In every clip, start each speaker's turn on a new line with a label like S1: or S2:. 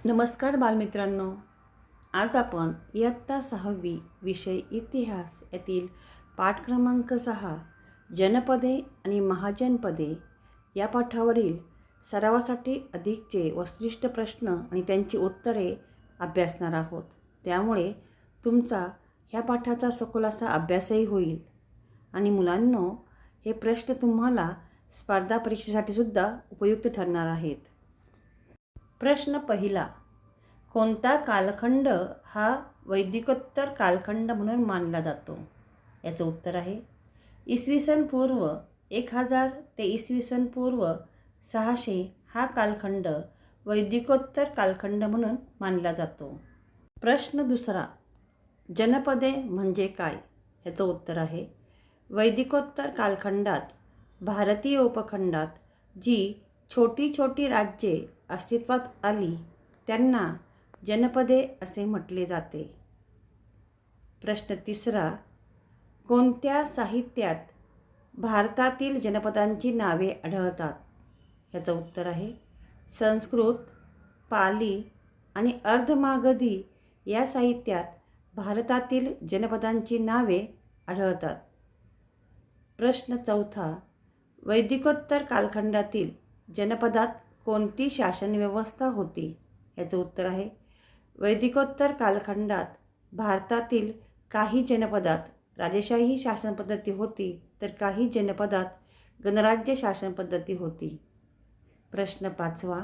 S1: नमस्कार बालमित्रांनो, आज आपण इयत्ता 6वी विषय इतिहास यातील पाठ क्रमांक 6 जनपदे आणि महाजनपदे या पाठावरील सरावासाठी अधिकचे वस्तुनिष्ठ प्रश्न आणि त्यांची उत्तरे अभ्यासणार आहोत. त्यामुळे तुमचा ह्या पाठाचा सखोल असा अभ्यासही होईल आणि मुलांनो, हे प्रश्न तुम्हाला स्पर्धा परीक्षेसाठी सुद्धा उपयुक्त ठरणार आहेत. प्रश्न पहिला, कोणता कालखंड हा वैदिकोत्तर कालखंड म्हणून मानला जातो? याचं उत्तर आहे इसवी सन पूर्व 1000 ते इसवी सन पूर्व 600 हा कालखंड वैदिकोत्तर कालखंड म्हणून मानला जातो. प्रश्न दुसरा, जनपदे म्हणजे काय? याचं उत्तर आहे वैदिकोत्तर कालखंडात भारतीय उपखंडात जी छोटी छोटी राज्ये अस्तित्वात आली त्यांना जनपदे असे म्हटले जाते. प्रश्न तिसरा, कोणत्या साहित्यात भारतातील जनपदांची नावे आढळतात? याचं उत्तर आहे संस्कृत, पाली आणि अर्धमागधी या साहित्यात भारतातील जनपदांची नावे आढळतात. प्रश्न चौथा, वैदिकोत्तर कालखंडातील जनपदात कोणती शासनव्यवस्था होती? याचं उत्तर आहे वैदिकोत्तर कालखंडात भारतातील काही जनपदात राजेशाही शासनपद्धती होती तर काही जनपदात गणराज्य शासनपद्धती होती. प्रश्न पाचवा,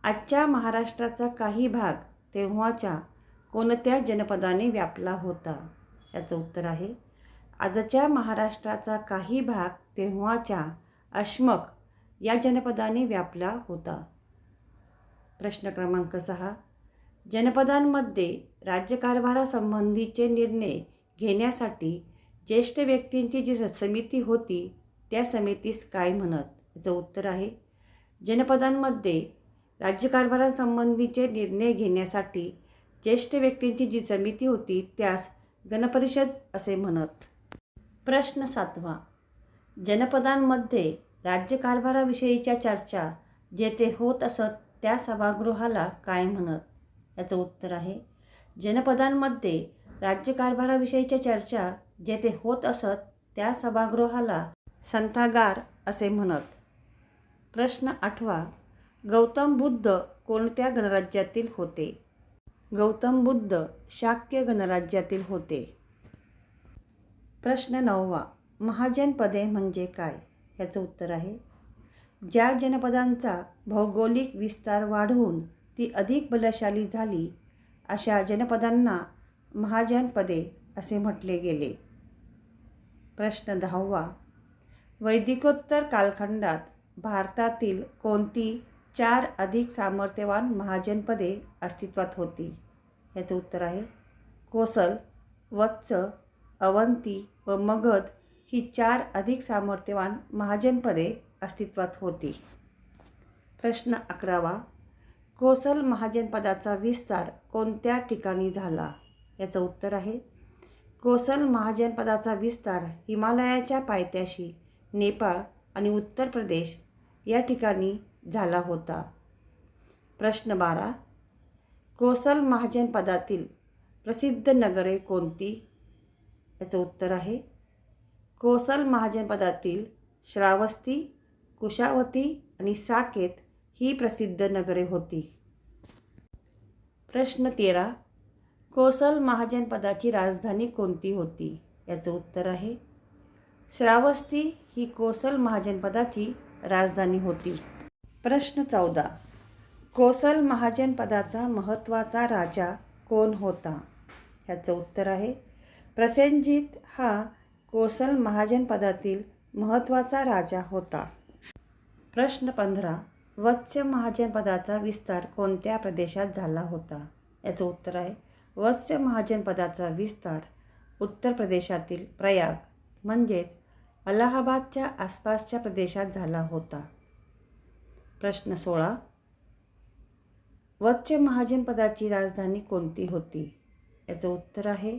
S1: आजच्या महाराष्ट्राचा काही भाग तेव्हाच्या कोणत्या जनपदाने व्यापला होता? याचं उत्तर आहे आजच्या महाराष्ट्राचा काही भाग तेव्हाच्या अश्मक या जनपदाने व्यापला होता. प्रश्न क्रमांक 6, जनपदांमध्ये राज्यकारभारासंबंधीचे निर्णय घेण्यासाठी ज्येष्ठ व्यक्तींची जी समिती होती त्या समितीस काय म्हणत? याचं उत्तर आहे जनपदांमध्ये राज्यकारभारासंबंधीचे निर्णय घेण्यासाठी ज्येष्ठ व्यक्तींची जी समिती होती त्यास गणपरिषद असे म्हणत. प्रश्न 7, जनपदांमध्ये राज्यकारभाराविषयीच्या चर्चा जेथे होत असत त्या सभागृहाला काय म्हणत? याचं उत्तर आहे जनपदांमध्ये राज्यकारभाराविषयीच्या चर्चा जेथे होत असत त्या सभागृहाला संथागार असे म्हणत. प्रश्न 8, गौतम बुद्ध कोणत्या गणराज्यातील होते? गौतम बुद्ध शाक्य गणराज्यातील होते. प्रश्न 9, महाजनपदे म्हणजे काय? याचं उत्तर आहे ज्या जनपदांचा भौगोलिक विस्तार वाढवून ती अधिक बलशाली झाली अशा जनपदांना महाजनपदे असे म्हटले गेले. प्रश्न 10, वैदिकोत्तर कालखंडात भारतातील कोणती 4 अधिक सामर्थ्यवान महाजनपदे अस्तित्वात होती? याचं उत्तर आहे कोसल, वत्स, अवंती व मगध ही 4 अधिक सामर्थ्यवान महाजनपदे अस्तित्वात होती. प्रश्न 11, कोसल महाजनपदाचा विस्तार कोणत्या ठिकाणी झाला? याचं उत्तर आहे कोसल महाजनपदाचा विस्तार हिमालयाच्या पायथ्याशी नेपाळ आणि उत्तर प्रदेश या ठिकाणी झाला होता. प्रश्न 12, कोसल महाजनपदातील प्रसिद्ध नगरे कोणती? याचं उत्तर आहे कोसल महाजनपदातील श्रावस्ती, कुशावती आणि साकेत ही प्रसिद्ध नगरे होती. प्रश्न 13, कोसल महाजनपदाची राजधानी कोणती होती? याचं उत्तर आहे श्रावस्ती ही कोसल महाजनपदाची राजधानी होती. प्रश्न 14, कोसल महाजनपदाचा महत्त्वाचा राजा कोण होता? याचं उत्तर आहे प्रसेनजित हा कोसल महाजनपदातील महत्त्वाचा राजा होता. प्रश्न 15, वत्स महाजनपदाचा विस्तार कोणत्या प्रदेशात झाला होता? याचं उत्तर आहे वत्स महाजनपदाचा विस्तार उत्तर प्रदेशातील प्रयाग म्हणजेच अलाहाबादच्या आसपासच्या प्रदेशात झाला होता. प्रश्न 16, वत्स महाजनपदाची राजधानी कोणती होती? याचं उत्तर आहे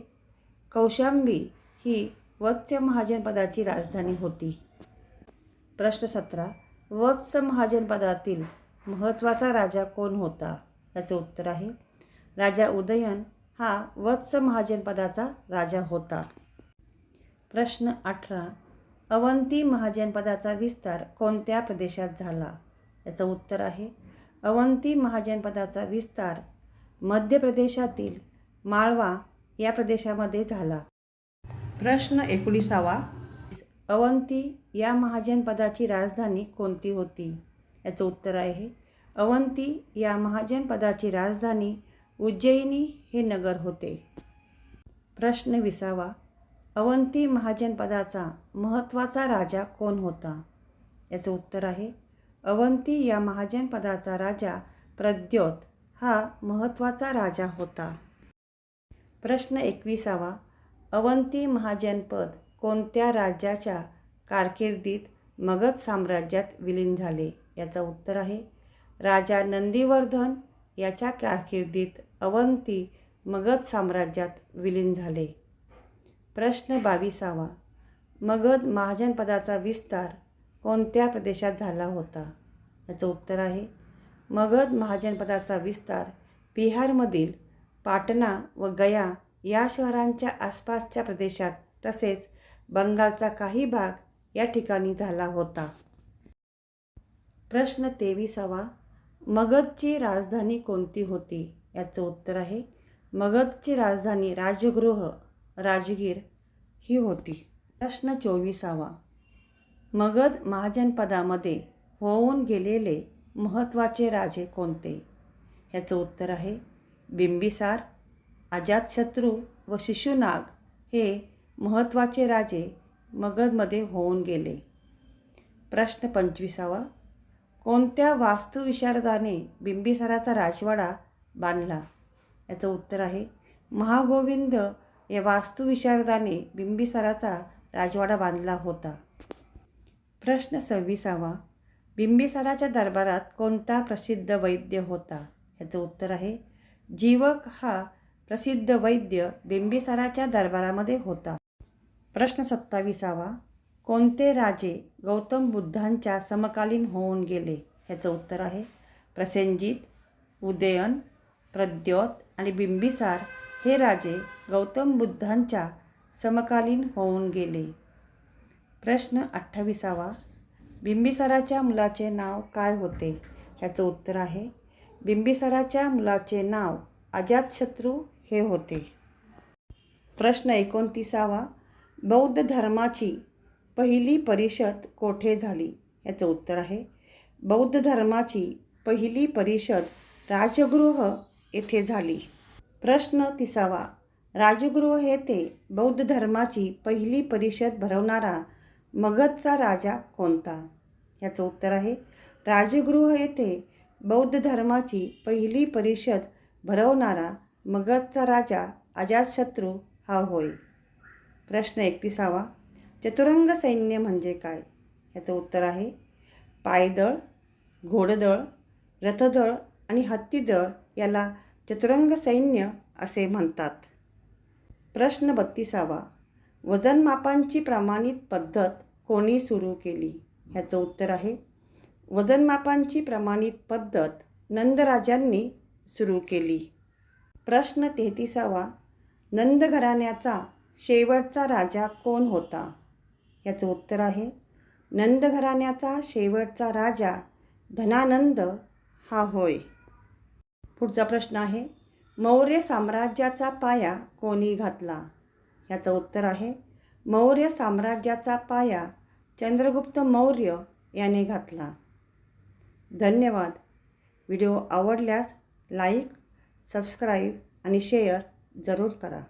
S1: कौशांबी ही वत्स महाजनपदाची राजधानी होती. प्रश्न 17, वत्स महाजनपदातील महत्त्वाचा राजा कोण होता? याचं उत्तर आहे राजा उदयन हा वत्स महाजनपदाचा राजा होता. प्रश्न 18. अवंती महाजनपदाचा विस्तार कोणत्या प्रदेशात झाला? याचं उत्तर आहे अवंती महाजनपदाचा विस्तार मध्य प्रदेशातील माळवा या प्रदेशामध्ये झाला. प्रश्न 19. अवंती या महाजनपदाची राजधानी कोणती होती? याचं उत्तर आहे अवंती या महाजनपदाची राजधानी उज्जैनी हे नगर होते. प्रश्न 20. अवंती महाजनपदाचा महत्त्वाचा राजा कोण होता? याचं उत्तर आहे अवंती या महाजनपदाचा राजा प्रद्योत हा महत्त्वाचा राजा होता. प्रश्न 21. अवंती महाजनपद कोणत्या राज्याच्या कारकिर्दीत मगध साम्राज्यात विलीन झाले? याचं उत्तर आहे राजा नंदीवर्धन याच्या कारकिर्दीत अवंती मगध साम्राज्यात विलीन झाले. प्रश्न 22. मगध महाजनपदाचा विस्तार कोणत्या प्रदेशात झाला होता? याचं उत्तर आहे मगध महाजनपदाचा विस्तार बिहारमधील पाटणा व गया या शहरांच्या आसपासच्या प्रदेशात तसेच बंगालचा काही भाग या ठिकाणी झाला होता. प्रश्न 23. मगधची राजधानी कोणती होती? याचं उत्तर आहे मगधची राजधानी राजगृह राजगीर ही होती. प्रश्न 24. मगध महाजनपदामध्ये होऊन गेलेले महत्त्वाचे राजे कोणते? याचं उत्तर आहे बिंबिसार, अजातशत्रू व शिशुनाग हे महत्त्वाचे राजे मगधमध्ये होऊन गेले. प्रश्न 25. कोणत्या वास्तुविशारदाने बिंबिसाराचा राजवाडा बांधला? याचं उत्तर आहे महागोविंद या वास्तुविशारदाने बिंबिसाराचा राजवाडा बांधला होता. प्रश्न 26. बिंबिसाराच्या दरबारात कोणता प्रसिद्ध वैद्य होता? याचं उत्तर आहे जीवक हा प्रसिद्ध वैद्य बिंबिसाराच्या दरबारामध्ये होता. प्रश्न 27. कोणते राजे गौतम बुद्धांच्या समकालीन होऊन गेले? याचं उत्तर आहे प्रसेनजित, उदयन, प्रद्योत आणि बिंबिसार हे राजे गौतम बुद्धांच्या समकालीन होऊन गेले. प्रश्न 28. बिंबिसाराच्या मुलाचे नाव काय होते? याचं उत्तर आहे बिंबिसाराच्या मुलाचे नाव अजातशत्रू हे होते. प्रश्न 29. बौद्ध धर्माची पहिली परिषद कोठे झाली? याचं उत्तर आहे बौद्ध धर्माची पहिली परिषद राजगृह येथे झाली. प्रश्न 30. राजगृह येथे बौद्ध धर्माची पहिली परिषद भरवणारा मगधचा राजा कोणता? याचं उत्तर आहे राजगृह येथे बौद्ध धर्माची पहिली परिषद भरवणारा मगधचा राजा अजातशत्रू हा होय. प्रश्न 31. चतुरंग सैन्य म्हणजे काय? याचं उत्तर आहे पायदळ, घोडदळ, रथदळ आणि हत्तीदळ याला चतुरंग सैन्य असे म्हणतात. प्रश्न 32. वजनमापांची प्रमाणित पद्धत कोणी सुरू केली? याचं उत्तर आहे वजनमापांची प्रमाणित पद्धत नंदराजांनी सुरू केली. प्रश्न 33. नंद घराण्याचा शेवटचा राजा कोण होता? याचं उत्तर आहे नंद घराण्याचा शेवटचा राजा धनानंद हा होय. पुढचा प्रश्न आहे मौर्य साम्राज्याचा पाया कोणी घातला? याचं उत्तर आहे मौर्य साम्राज्याचा पाया चंद्रगुप्त मौर्य याने घातला. धन्यवाद. व्हिडिओ आवडल्यास लाईक, सबस्क्राईब आणि शेअर जरूर करा.